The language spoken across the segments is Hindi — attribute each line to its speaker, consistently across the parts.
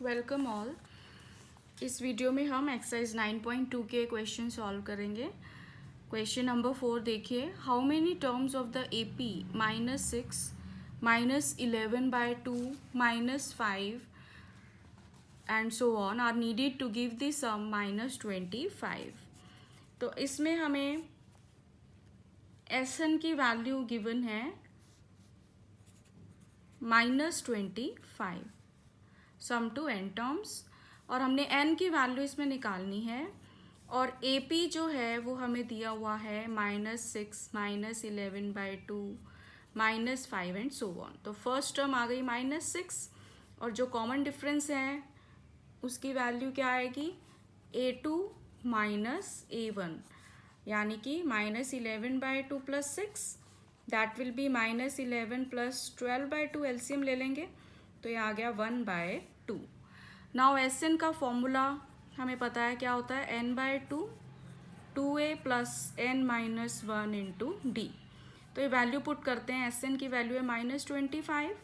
Speaker 1: Welcome all. इस वीडियो में हम एक्सरसाइज 9.2 के क्वेश्चन सॉल्व करेंगे। क्वेश्चन नंबर 4 देखिए, how many terms of the AP -6 -11/2 -5 and so on are needed to give the sum -25। तो इसमें हमें एस एन की वैल्यू गिवन है -25, सम टू एन टर्म्स, और हमने एन की वैल्यू इसमें निकालनी है। और ए पी जो है वो हमें दिया हुआ है -6 -11/2 -5 एंड सो ऑन। तो फर्स्ट टर्म आ गई -6, और जो कॉमन डिफरेंस है उसकी वैल्यू क्या आएगी, A2 -A1, यानी कि -11/2 + 6 दैट विल बी -11 + 12/2। एलसीएम ले लेंगे तो ये आ गया 1/2। नाउ एस एन का फॉर्मूला हमें पता है क्या होता है, n/2 2a + n-1 into D. तो ये वैल्यू पुट करते हैं। एस एन की वैल्यू है -25,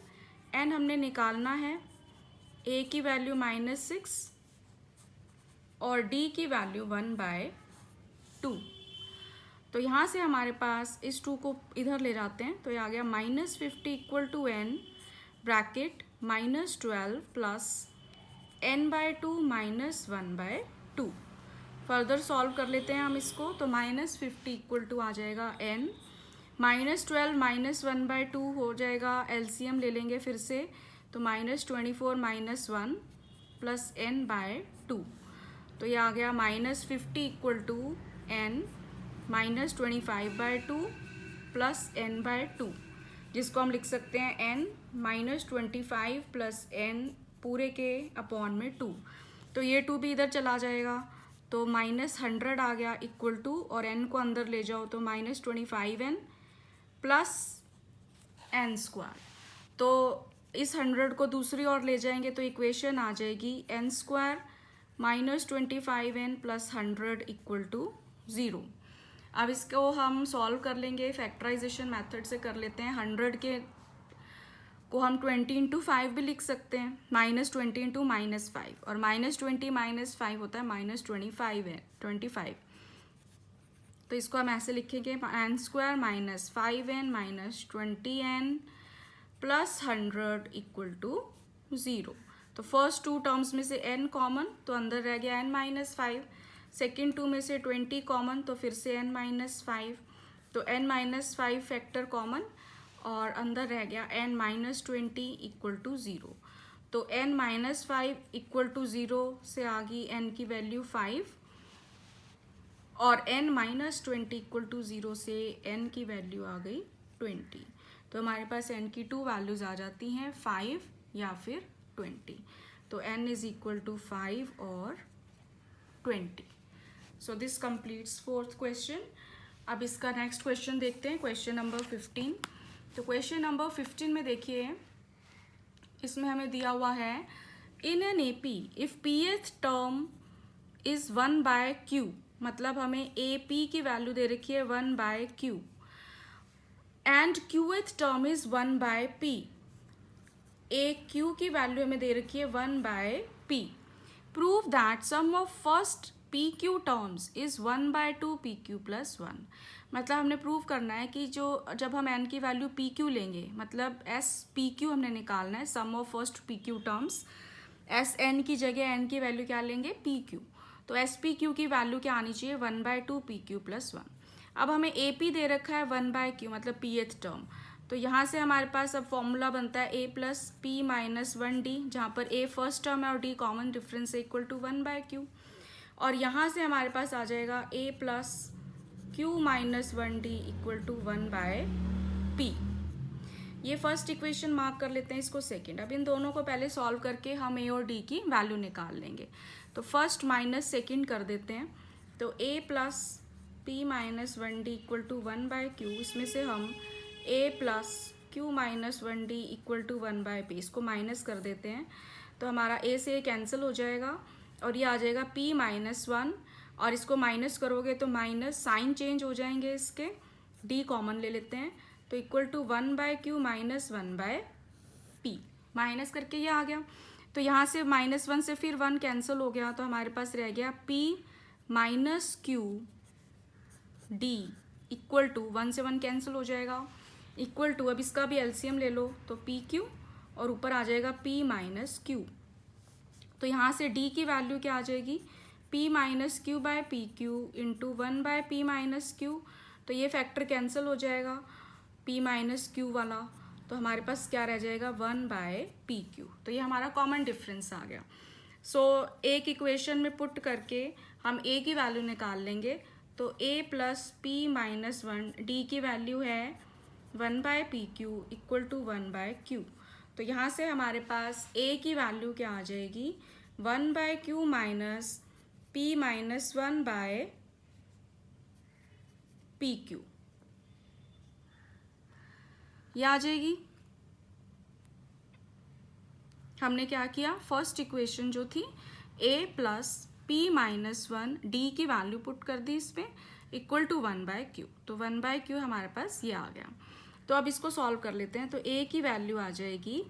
Speaker 1: एन हमने निकालना है, ए की वैल्यू -6 और डी की वैल्यू 1/2। तो यहाँ से हमारे पास इस 2 को इधर ले जाते हैं तो ये आ गया -50 = n bracket -12 + n/2 -1/2। Further solve कर लेते हैं हम इसको। तो -50 = आ जाएगा n, -12 -1/2 हो जाएगा, एलसीएम ले लेंगे फिर से, तो -24 -1 + n/2। तो ये आ गया -50 = n -25/2 + n/2, जिसको हम लिख सकते हैं n -25 + n पूरे के अपॉन में 2। तो ये 2 भी इधर चला जाएगा, तो -100 आ गया इक्वल टू, और n को अंदर ले जाओ तो -25n + n²। तो इस 100 को दूसरी ओर ले जाएंगे तो इक्वेशन आ जाएगी n² -25n + 100 = 0। अब इसको हम सॉल्व कर लेंगे, फैक्टराइजेशन मेथड से कर लेते हैं। 100 के को हम 20 × 5 भी लिख सकते हैं, -20 × -5, और -20 -5 होता है -25 है 25। तो इसको हम ऐसे लिखेंगे n² -5n -20n + 100 = 0। तो फर्स्ट 2 टर्म्स में से n कॉमन, तो अंदर रह गया n-5। सेकेंड 2 में से 20 कॉमन, तो फिर से n-5, तो n-5 फैक्टर कॉमन, और अंदर रह गया n-20 = 0। तो n-5 = 0 से आ गई n की वैल्यू 5, और n-20 = 0 से n की वैल्यू आ गई 20। तो हमारे पास n की 2 वैल्यूज आ जाती हैं, 5 या फिर 20। तो n = 5 और 20। सो दिस कंप्लीट्स फोर्थ क्वेश्चन। अब इसका नेक्स्ट क्वेश्चन देखते हैं, क्वेश्चन नंबर 15। तो क्वेश्चन नंबर 15 में देखिए, इसमें हमें दिया हुआ है, in an AP if pth term is 1/q, मतलब हमें ए पी की वैल्यू दे रखी है 1/q, and qth term is 1/p, a q की वैल्यू हमें दे रखी है 1/p। Prove that sum of first PQ terms is 1/2 PQ + 1। मतलब हमने प्रूव करना है कि जो जब हम n की वैल्यू PQ लेंगे, मतलब SPQ हमने निकालना है, sum of first PQ terms, SN की जगह n की वैल्यू क्या लेंगे, PQ। तो SPQ की वैल्यू क्या आनी चाहिए, 1/2 PQ + 1। अब हमें AP दे रखा है 1/q, मतलब pth टर्म। तो यहाँ से हमारे पास अब फॉर्मूला बनता है a + p - 1d, जहाँ पर a फर्स्ट टर्म है और d कॉमन डिफरेंस है, इक्वल टू 1/q। और यहाँ से हमारे पास आ जाएगा a + q - 1d = 1/p। ये फर्स्ट इक्वेशन मार्क कर लेते हैं, इसको सेकंड। अब इन दोनों को पहले सॉल्व करके हम a और d की वैल्यू निकाल लेंगे। तो फर्स्ट माइनस सेकंड कर देते हैं। तो a + p - 1d = 1/q, इसमें से हम a + q - 1d = 1/p, इसको माइनस कर देते हैं। तो हमारा a से कैंसिल हो जाएगा, और ये आ जाएगा p - 1, और इसको माइनस करोगे तो माइनस साइन चेंज हो जाएंगे इसके, d कॉमन ले लेते हैं, तो equal to 1/q - 1/p, minus करके ये आ गया। तो यहाँ से -1 से फिर 1 कैंसिल हो गया, तो हमारे पास रह गया P minus q d equal to 1 से 1 कैंसिल हो जाएगा, इक्वल टू, अब इसका भी एलसीएम ले लो तो पी क्यू और ऊपर आ जाएगा P माइनस क्यू। तो यहाँ से D की वैल्यू क्या आ जाएगी, P minus q by p q into 1 by P minus q. तो ये फैक्टर कैंसिल हो जाएगा P माइनस क्यू वाला, तो हमारे पास क्या रह जाएगा 1 बाय पी क्यू। तो ये हमारा कॉमन डिफरेंस आ गया। सो एक इक्वेशन में पुट करके हम A की वैल्यू निकाल लेंगे, तो A plus P minus 1, D की वैल्यू है 1 by p q equal to 1 by q. तो यहाँ से हमारे पास A की वैल्यू क्या आ जाएगी, 1 by q minus P minus 1 by p q, ये आ जाएगी। हमने क्या किया, फर्स्ट इक्वेशन जो थी A plus P minus 1, D की वैल्यू पुट कर दी इसमें, इक्वल टू 1 बाय क्यू। तो 1 बाय क्यू हमारे पास ये आ गया। तो अब इसको सॉल्व कर लेते हैं। तो A की वैल्यू आ जाएगी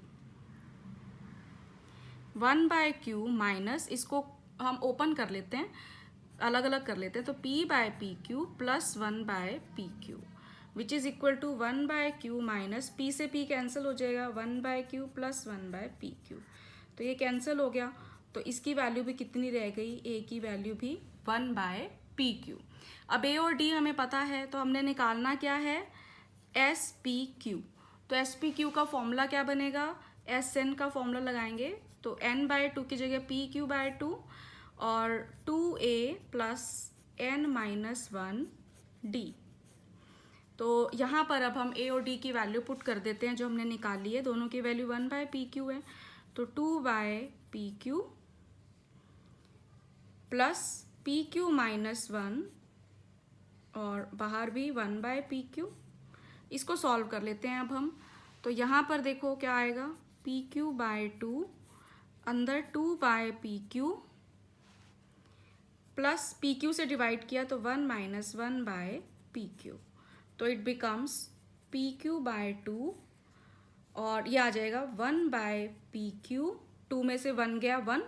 Speaker 1: 1 बाय क्यू माइनस, इसको हम ओपन कर लेते हैं, अलग अलग कर लेते हैं, तो P by p q plus 1 by p q which is equal to 1 by q minus, P से P कैंसिल हो जाएगा, 1 by q plus 1 by p q. तो ये कैंसिल हो गया, तो इसकी वैल्यू भी कितनी रह गई, A की वैल्यू भी 1 बाय पी क्यू। अब A और D हमें पता है, तो हमने निकालना क्या है, एस पी क्यू। तो एस पी क्यू का फॉर्मूला क्या बनेगा, एस एन का फॉर्मूला लगाएंगे, तो n बाय 2 की जगह पी क्यू बाय 2 और 2a plus n minus 1 d। तो यहाँ पर अब हम a और d की वैल्यू पुट कर देते हैं जो हमने निकाली है, दोनों की वैल्यू 1 बाय पी क्यू है, तो 2 by p q plus p Q minus 1 और बाहर भी 1 बाय पी क्यू। इसको सॉल्व कर लेते हैं अब हम। तो यहाँ पर देखो क्या आएगा, पी क्यू बाय 2 अंदर 2 by p q plus p q से डिवाइड किया तो 1 माइनस 1 बाय पी क्यू, तो it becomes p q by 2 और ये आ जाएगा 1 बाय पी क्यू, 2 में से 1 गया 1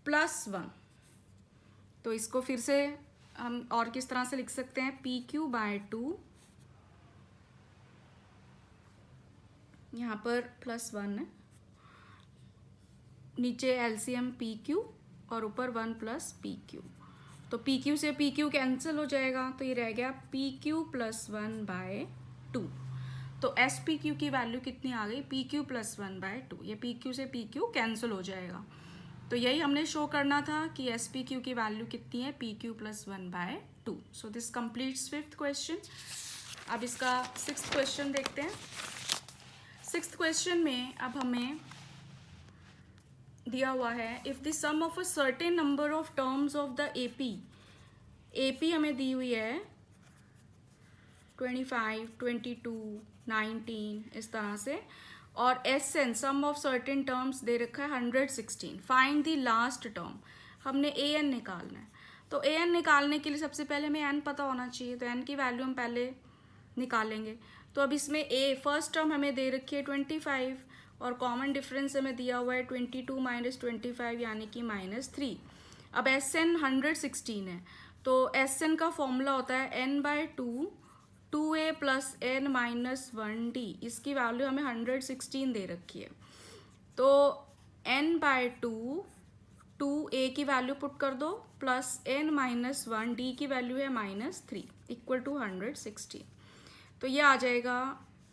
Speaker 1: प्लस 1। तो इसको फिर से हम और किस तरह से लिख सकते हैं, पी क्यू बाय 2, यहाँ पर प्लस 1 है, नीचे एलसीएम पी क्यू और ऊपर 1 प्लस पी क्यू। तो पी क्यू से पी क्यू कैंसिल हो जाएगा, तो ये रह गया पी क्यू प्लस 1 बाय 2। तो एस पी क्यू की वैल्यू कितनी आ गई, पी क्यू प्लस 1 बाय 2। ये पी क्यू से पी क्यू कैंसिल हो जाएगा। तो यही हमने शो करना था कि एस पी क्यू की वैल्यू कितनी है, p q plus 1 by 2। So this completes 5th question. अब इसका 6th क्वेश्चन देखते हैं। 6th क्वेश्चन में अब हमें दिया हुआ है, if the sum of a certain number of terms of the AP हमें दी हुई है 25, 22, 19 इस तरह से, और S N sum of certain terms दे रखा है 116। Find the last term. हमने ए एन निकालना है, तो ए एन निकालने के लिए सबसे पहले हमें एन पता होना चाहिए, तो एन की वैल्यू हम पहले निकालेंगे। तो अब इसमें ए फर्स्ट टर्म हमें दे रखी है 25 और कॉमन डिफरेंस हमें दिया हुआ है 22 माइनस 25 यानी कि -3। अब एस एन 116 है, तो एस एन का फॉर्मूला होता है n by 2, 2a plus n minus 1d। इसकी वैल्यू हमें 116 दे रखी है, तो n बाय 2, 2a की वैल्यू पुट कर दो प्लस n माइनस 1d की वैल्यू है -3 इक्वल टू 116। तो ये आ जाएगा,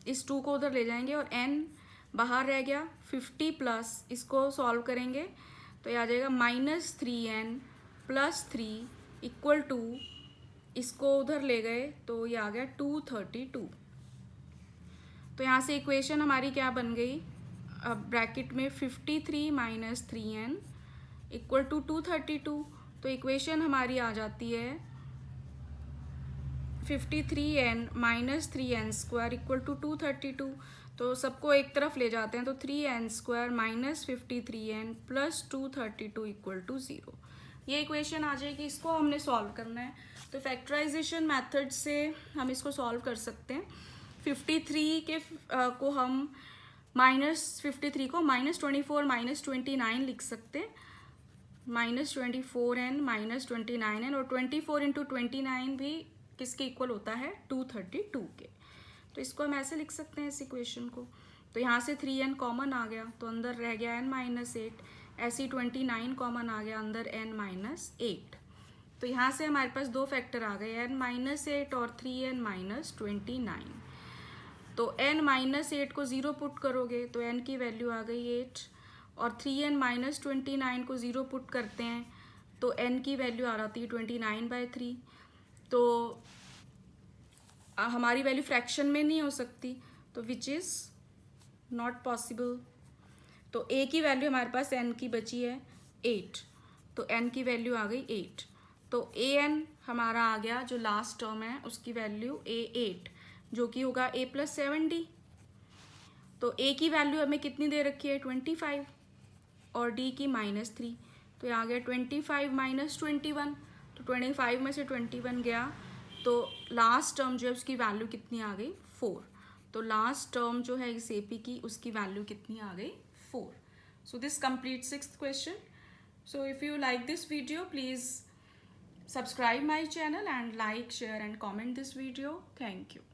Speaker 1: इस 2 को उधर ले जाएंगे और n बाहर रह गया 50 प्लस, इसको सॉल्व करेंगे तो ये आ जाएगा -3n प्लस 3 इक्वल टू, इसको उधर ले गए तो ये आ गया 232। तो यहाँ से इक्वेशन हमारी क्या बन गई, अब ब्रैकेट में 53 माइनस 3n इक्वल टू 232। तो इक्वेशन हमारी आ जाती है 53n minus 3n square equal to 232। तो सबको एक तरफ ले जाते हैं, तो 3n square minus 53n plus 232 equal to 0। ये इक्वेशन आ जाएगी, इसको हमने सॉल्व करना है। तो फैक्टराइजेशन मेथड से हम इसको सॉल्व कर सकते हैं। 53 के को हम -53 को -24 -29 लिख सकते, -24n -29n, और 24 इंटू 29 भी किसके इक्वल होता है, 232 के। तो इसको हम ऐसे लिख सकते हैं इस इक्वेशन को। तो यहाँ से 3n कॉमन आ गया तो अंदर रह गया n-8, ऐसी 29 कॉमन आ गया, अंदर n-8। तो यहाँ से हमारे पास दो फैक्टर आ गए, n-8 और 3n-29। तो n-8 को 0 पुट करोगे तो n की वैल्यू आ गई 8, और 3n-29 को 0 पुट करते हैं तो n की वैल्यू आ जाती है 29/3। तो हमारी वैल्यू फ्रैक्शन में नहीं हो सकती, तो विच इज़ नॉट पॉसिबल। तो a की वैल्यू हमारे पास n की बची है 8, तो n की वैल्यू आ गई 8। तो an हमारा आ गया, जो लास्ट टर्म है उसकी वैल्यू a8, जो कि होगा a + 7d। तो a की वैल्यू हमें कितनी दे रखी है, 25, और d की -3। तो ये आ गया 25 - 21, तो 25 में से 21 गया, तो लास्ट टर्म जो है उसकी वैल्यू कितनी आ गई, 4। तो लास्ट टर्म जो है इस AP की, उसकी वैल्यू कितनी आ गई, 4। So this complete 6th question. So if you like this video, please subscribe my channel and like, share and comment this video. Thank you.